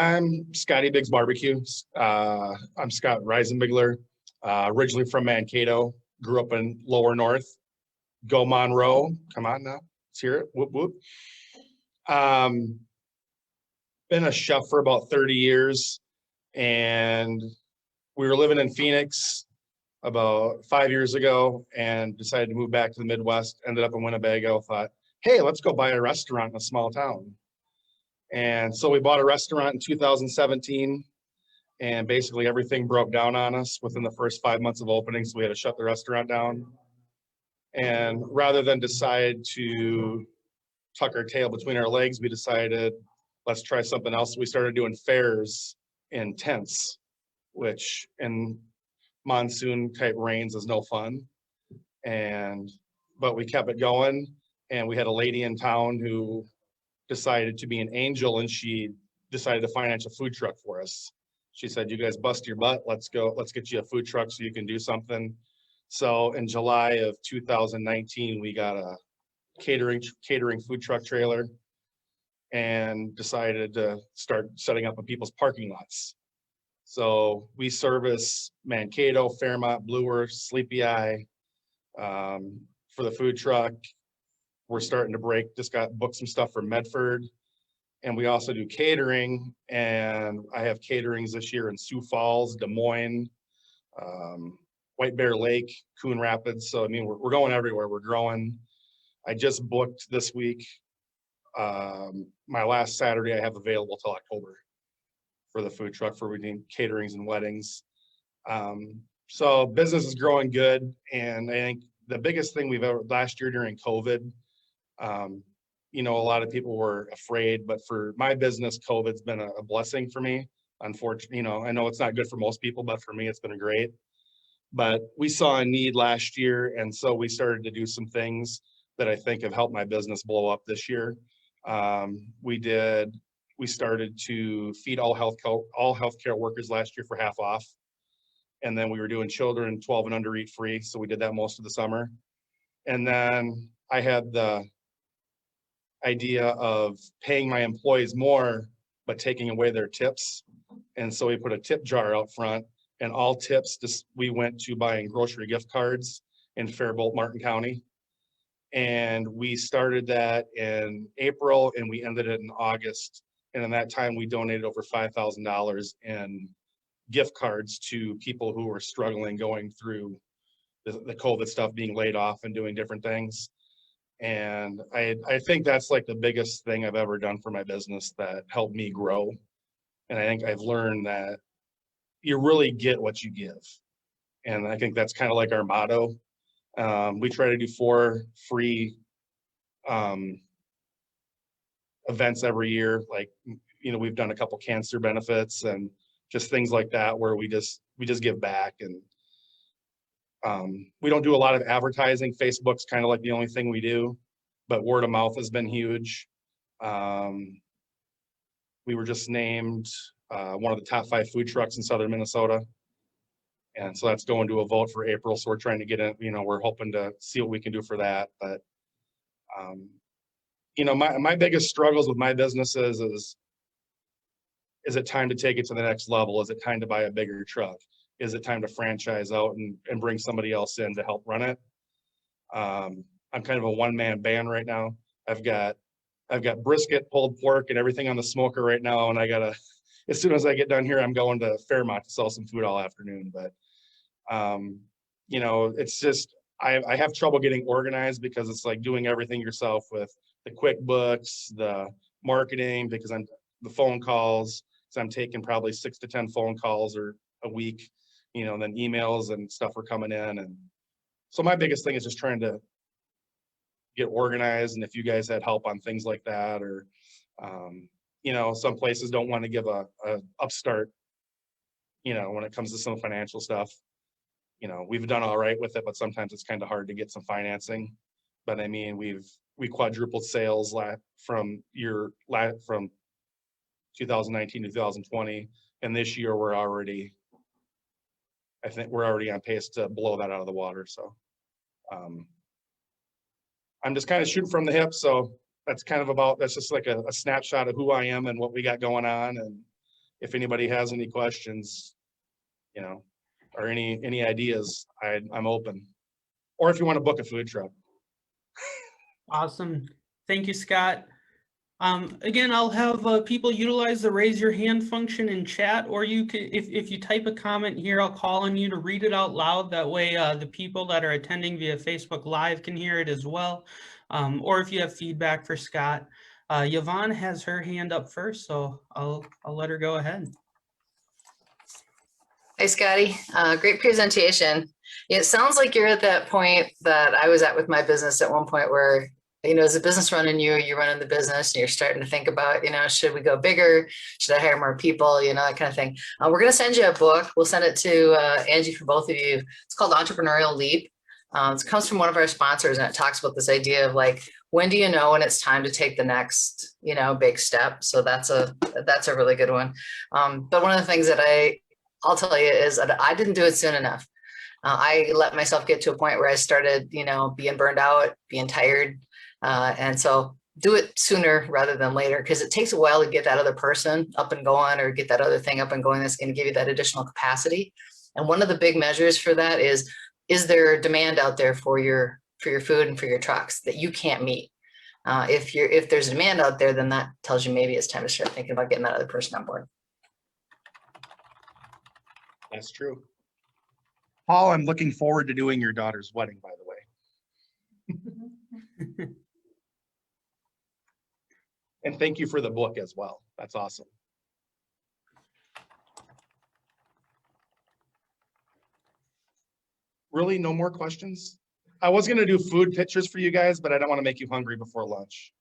I'm Scotty Biggs BBQ. I'm Scott Reisenbigler, originally from Mankato, grew up in Lower North. Go Monroe. Come on now. Let's hear it. Whoop, whoop. Been a chef for about 30 years, and we were living in Phoenix about 5 years ago and decided to move back to the Midwest. Ended up in Winnebago. Thought, hey, let's go buy a restaurant in a small town. And so we bought a restaurant in 2017, and basically everything broke down on us within the first 5 months of opening. So we had to shut the restaurant down. And rather than decide to tuck our tail between our legs, we decided, let's try something else. We started doing fairs in tents, which in monsoon type rains is no fun. But we kept it going, and we had a lady in town who decided to be an angel, and she decided to finance a food truck for us. She said, you guys bust your butt, let's get you a food truck so you can do something. So in July of 2019, we got a catering food truck trailer and decided to start setting up in people's parking lots. So we service Mankato, Fairmont, Blue Earth, Sleepy Eye for the food truck. We're starting to just got booked some stuff for Medford. And we also do catering. And I have caterings this year in Sioux Falls, Des Moines, White Bear Lake, Coon Rapids. So, I mean, we're going everywhere. We're growing. I just booked this week. My last Saturday I have available till October for the food truck for doing caterings and weddings. So business is growing good. And I think the biggest thing last year during COVID, a lot of people were afraid, but for my business, COVID's been a blessing for me. Unfortunately, I know it's not good for most people, but for me, it's been great. But we saw a need last year, and so we started to do some things that I think have helped my business blow up this year. We started to feed all healthcare workers last year for half off. And then we were doing children 12 and under eat free. So we did that most of the summer. And then I had the idea of paying my employees more, but taking away their tips. And so we put a tip jar out front, and all tips, we went to buying grocery gift cards in Faribault, Martin County. And we started that in April, and we ended it in August. And in that time, we donated over $5,000 in gift cards to people who were struggling going through the COVID stuff, being laid off and doing different things. And I think that's like the biggest thing I've ever done for my business that helped me grow. And I think I've learned that you really get what you give. And I think that's kind of like our motto. We try to do 4 free events every year. Like, we've done a couple cancer benefits and just things like that where we just give back. And we don't do a lot of advertising. Facebook's kind of like the only thing we do, but word of mouth has been huge. We were just named one of the top 5 food trucks in Southern Minnesota. And so that's going to a vote for April. So we're trying to get in, we're hoping to see what we can do for that. But, my biggest struggles with my business is it time to take it to the next level? Is it time to buy a bigger truck? Is it time to franchise out and bring somebody else in to help run it? I'm kind of a one-man band right now. I've got brisket, pulled pork, and everything on the smoker right now. And as soon as I get done here, I'm going to Fairmont to sell some food all afternoon. But, it's just, I have trouble getting organized because it's like doing everything yourself with the QuickBooks, the marketing, because the phone calls. So I'm taking probably 6 to 10 phone calls a week, and then emails and stuff are coming in. And so my biggest thing is just trying to get organized. And if you guys had help on things like that, or, some places don't want to give a upstart, when it comes to some financial stuff. We've done all right with it, but sometimes it's kind of hard to get some financing. But I mean, we quadrupled sales from 2019 to 2020, and this year I think we're already on pace to blow that out of the water. So I'm just kind of shooting from the hip. So that's just like a snapshot of who I am and what we got going on. And if anybody has any questions, you know, or any ideas, I'm open. Or if you want to book a food truck. Awesome. Thank you, Scott. Again, I'll have people utilize the raise your hand function in chat, or you could, if you type a comment here, I'll call on you to read it out loud. That way the people that are attending via Facebook Live can hear it as well. Or if you have feedback for Scott. Yvonne has her hand up first, so I'll let her go ahead. Hi, Scotty. Great presentation. It sounds like you're at that point that I was at with my business at one point where, you know, as a business running you're running the business and you're starting to think about, you know, should we go bigger? Should I hire more people? You know, that kind of thing. We're going to send you a book. We'll send it to Angie for both of you. It's called Entrepreneurial Leap. It comes from one of our sponsors, and it talks about this idea of like, when do you know when it's time to take the next, you know, big step? So that's a really good one. But one of the things that I'll tell you is that I didn't do it soon enough. I let myself get to a point where I started, you know, being burned out, being tired. And so do it sooner rather than later, because it takes a while to get that other person up and going or get that other thing up and going that's going to give you that additional capacity. And one of the big measures for that is there demand out there for your food and for your trucks that you can't meet? If there's a demand out there, then that tells you maybe it's time to start thinking about getting that other person on board. That's true. Paul, I'm looking forward to doing your daughter's wedding, by the way. And thank you for the book as well. That's awesome. Really, no more questions? I was going to do food pictures for you guys, but I don't want to make you hungry before lunch.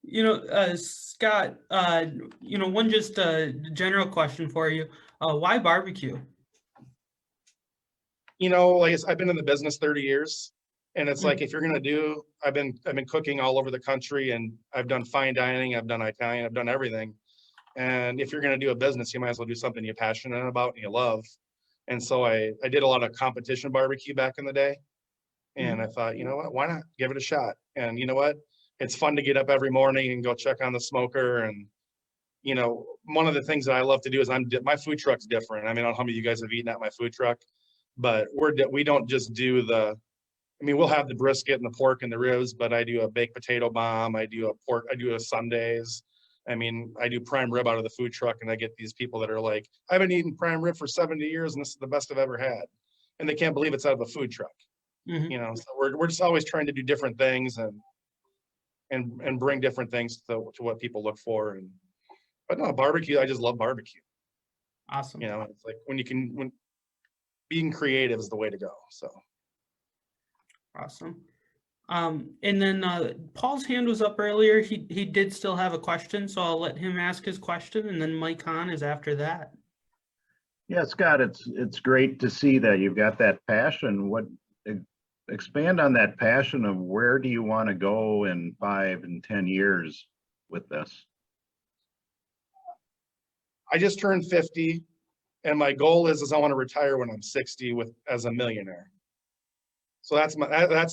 You know, Scott, you know, one just general question for you. Why barbecue? You know, like I've been in the business 30 years, and it's like, if you're going to do, I've been cooking all over the country, and I've done fine dining, I've done Italian, I've done everything. And if you're going to do a business, you might as well do something you're passionate about and you love. And so I did a lot of competition barbecue back in the day. And I thought, you know what, why not give it a shot? And you know what, it's fun to get up every morning and go check on the smoker. And, you know, one of the things that I love to do is my food truck's different. I mean, I don't know how many of you guys have eaten at my food truck, but we don't just do we'll have the brisket and the pork and the ribs, but I do a baked potato bomb. I do a Sundays. I mean, I do prime rib out of the food truck, and I get these people that are like, I've been eating prime rib for 70 years and this is the best I've ever had. And they can't believe it's out of a food truck. You know, so we're just always trying to do different things and bring different things to what people look for. But no, barbecue, I just love barbecue. Awesome. You know, it's like when being creative is the way to go. So awesome. And then Paul's hand was up earlier. He did still have a question, so I'll let him ask his question, and then Mike Hahn is after that. Yeah, Scott, it's great to see that you've got that passion. Expand on that passion of where do you want to go in 5 and 10 years with this? I just turned 50, and my goal is I want to retire when I'm 60 as a millionaire. So that's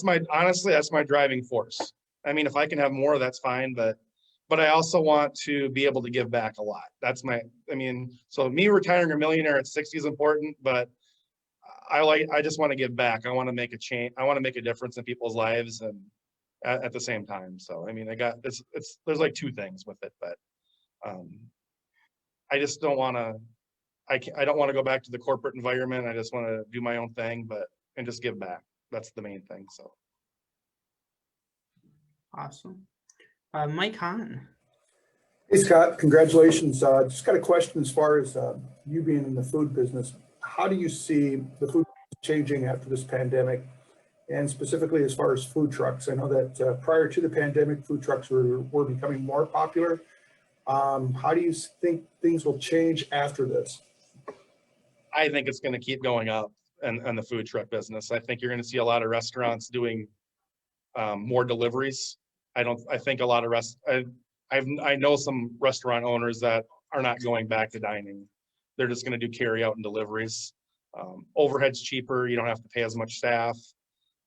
my driving force. I mean, if I can have more, that's fine, but I also want to be able to give back a lot. So me retiring a millionaire at 60 is important, but I just want to give back. I want to make a change. I want to make a difference in people's lives and at the same time. So, I mean, there's like two things with it, but I just don't want to, I don't want to go back to the corporate environment. I just want to do my own thing, and just give back. That's the main thing. So. Awesome. Mike Hahn. Hey, Scott, congratulations. Just got a question as far as you being in the food business. How do you see the food changing after this pandemic? And specifically as far as food trucks, I know that prior to the pandemic, food trucks were becoming more popular. How do you think things will change after this? I think it's going to keep going up in the food truck business. I think you're going to see a lot of restaurants doing more deliveries. I think a lot of I know some restaurant owners that are not going back to dining. They're just going to do carry out and deliveries. Overhead's cheaper. You don't have to pay as much staff.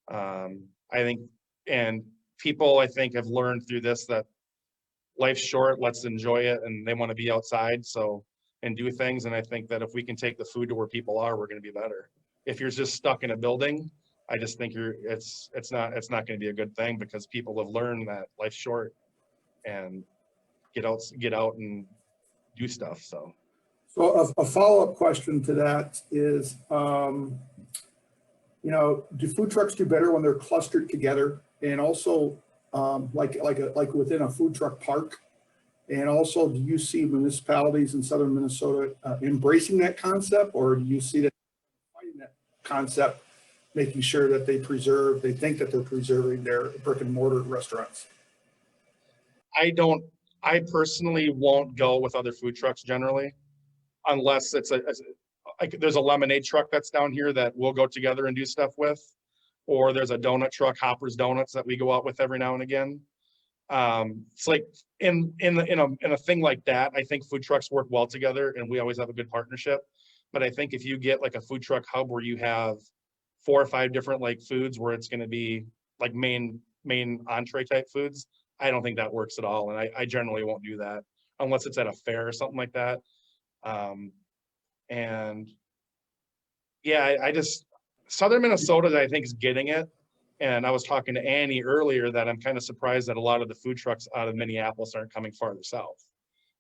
I think, and people, I think, have learned through this that life's short, let's enjoy it, and they want to be outside, so, and do things, and I think that if we can take the food to where people are, we're gonna be better. If you're just stuck in a building, I just think it's not gonna be a good thing, because people have learned that life's short and get out and do stuff, so. So a follow-up question to that is, you know, do food trucks do better when they're clustered together? And also, like within a food truck park? And also, do you see municipalities in southern Minnesota embracing that concept, or do you see that fighting that concept, making sure that they think that they're preserving their brick and mortar restaurants? I personally won't go with other food trucks generally, unless it's like there's a lemonade truck that's down here that we'll go together and do stuff with, or there's a donut truck, Hopper's Donuts, that we go out with every now and again. It's like in a thing like that, I think food trucks work well together, and we always have a good partnership. But I think if you get like a food truck hub where you have 4 or 5 different like foods, where it's going to be like main entree type foods, I don't think that works at all, and I generally won't do that unless it's at a fair or something like that. And yeah, I just, southern Minnesota, I think, is getting it. And I was talking to Annie earlier that I'm kind of surprised that a lot of the food trucks out of Minneapolis aren't coming farther south,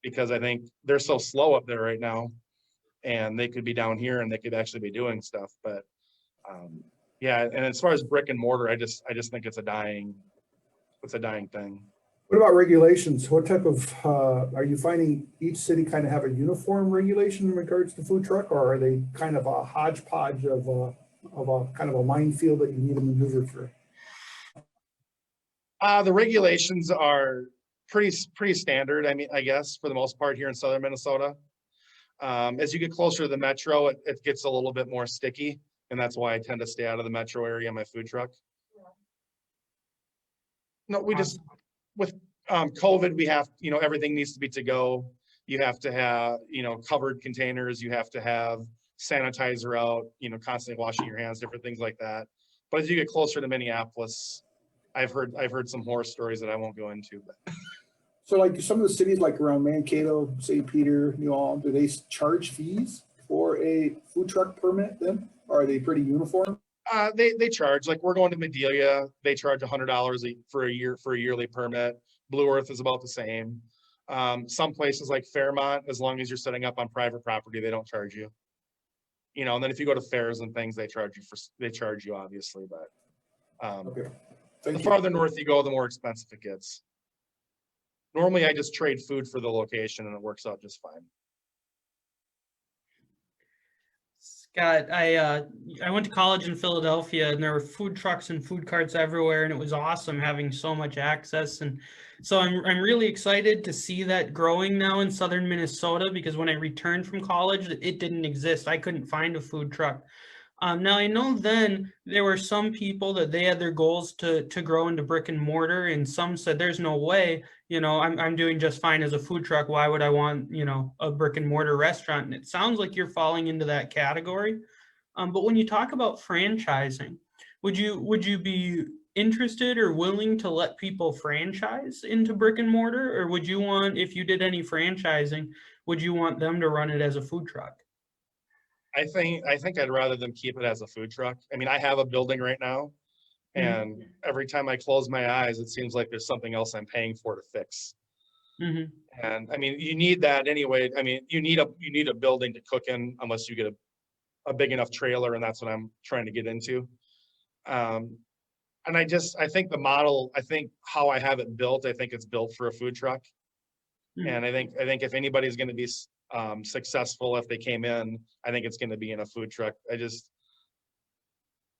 because I think they're so slow up there right now, and they could be down here and they could actually be doing stuff. But yeah, and as far as brick and mortar, I just think it's a dying thing. What about regulations? What type of, are you finding each city kind of have a uniform regulation in regards to food truck, or are they kind of a hodgepodge of a kind of a minefield that you need to maneuver through? The regulations are pretty standard. I mean, I guess for the most part here in southern Minnesota. As you get closer to the metro, it gets a little bit more sticky, and that's why I tend to stay out of the metro area in my food truck. No, we just, with COVID, we have, everything needs to be to go. You have to have, covered containers. You have to have sanitizer out, constantly washing your hands, different things like that. But as you get closer to Minneapolis, I've heard some horror stories that I won't go into. But So like some of the cities like around Mankato, St. Peter, New Ulm, do they charge fees for a food truck permit then? Or are they pretty uniform? They charge, like we're going to Medelia, they charge $100 for a yearly permit. Blue Earth is about the same. Some places like Fairmont, as long as you're setting up on private property, they don't charge you. And then if you go to fairs and things, they charge you obviously, but Okay. the farther north you go, the more expensive it gets. Normally I just trade food for the location and it works out just fine. Scott, I went to college in Philadelphia, and there were food trucks and food carts everywhere, and it was awesome having so much access. And so I'm really excited to see that growing now in southern Minnesota, because when I returned from college, it didn't exist. I couldn't find a food truck. Now I know then there were some people that they had their goals to grow into brick and mortar, and some said there's no way, I'm doing just fine as a food truck. Why would I want, a brick and mortar restaurant? And it sounds like you're falling into that category. But when you talk about franchising, would you be interested or willing to let people franchise into brick and mortar, or would you want, if you did any franchising, would you want them to run it as a food truck? I think I'd rather them keep it as a food truck. I mean, I have a building right now, and every time I close my eyes, it seems like there's something else I'm paying for to fix. Mm-hmm. And I mean, you need that anyway. I mean, you need a building to cook in, unless you get a big enough trailer, and that's what I'm trying to get into. And I think the model, I think how I have it built, I think it's built for a food truck. And I think if anybody's going to be successful, if they came in, I think it's going to be in a food truck.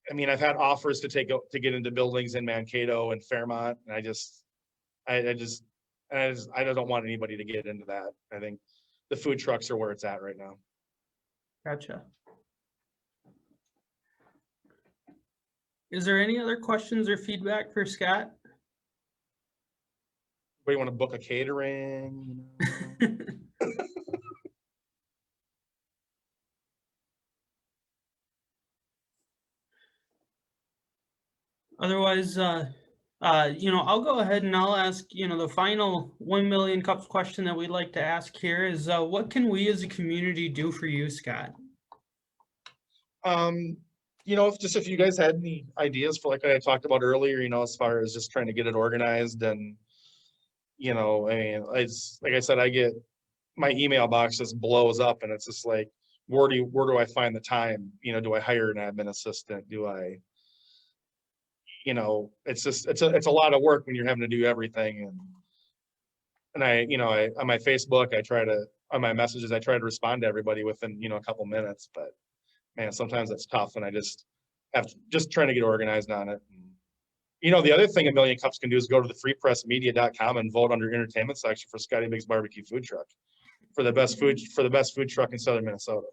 I mean, I've had offers to get into buildings in Mankato and Fairmont, and I don't want anybody to get into that. I think the food trucks are where it's at right now. Gotcha. Is there any other questions or feedback for Scott? Anybody want to book a catering? Otherwise, I'll go ahead and I'll ask, the final 1 million cups question that we'd like to ask here is, what can we as a community do for you, Scott? If you guys had any ideas for, like I talked about earlier, as far as just trying to get it organized and, it's, like I said, I get, my email box just blows up and it's just like, where do I find the time? Do I hire an admin assistant? Do I, it's a lot of work when you're having to do everything. And I on my Facebook, on my messages, I try to respond to everybody within, a couple minutes, but man, sometimes it's tough and I just trying to get organized on it. The other thing A Million Cups can do is go to the freepressmedia.com and vote under entertainment section for Scotty Biggs BBQ food truck for the best food truck in Southern Minnesota.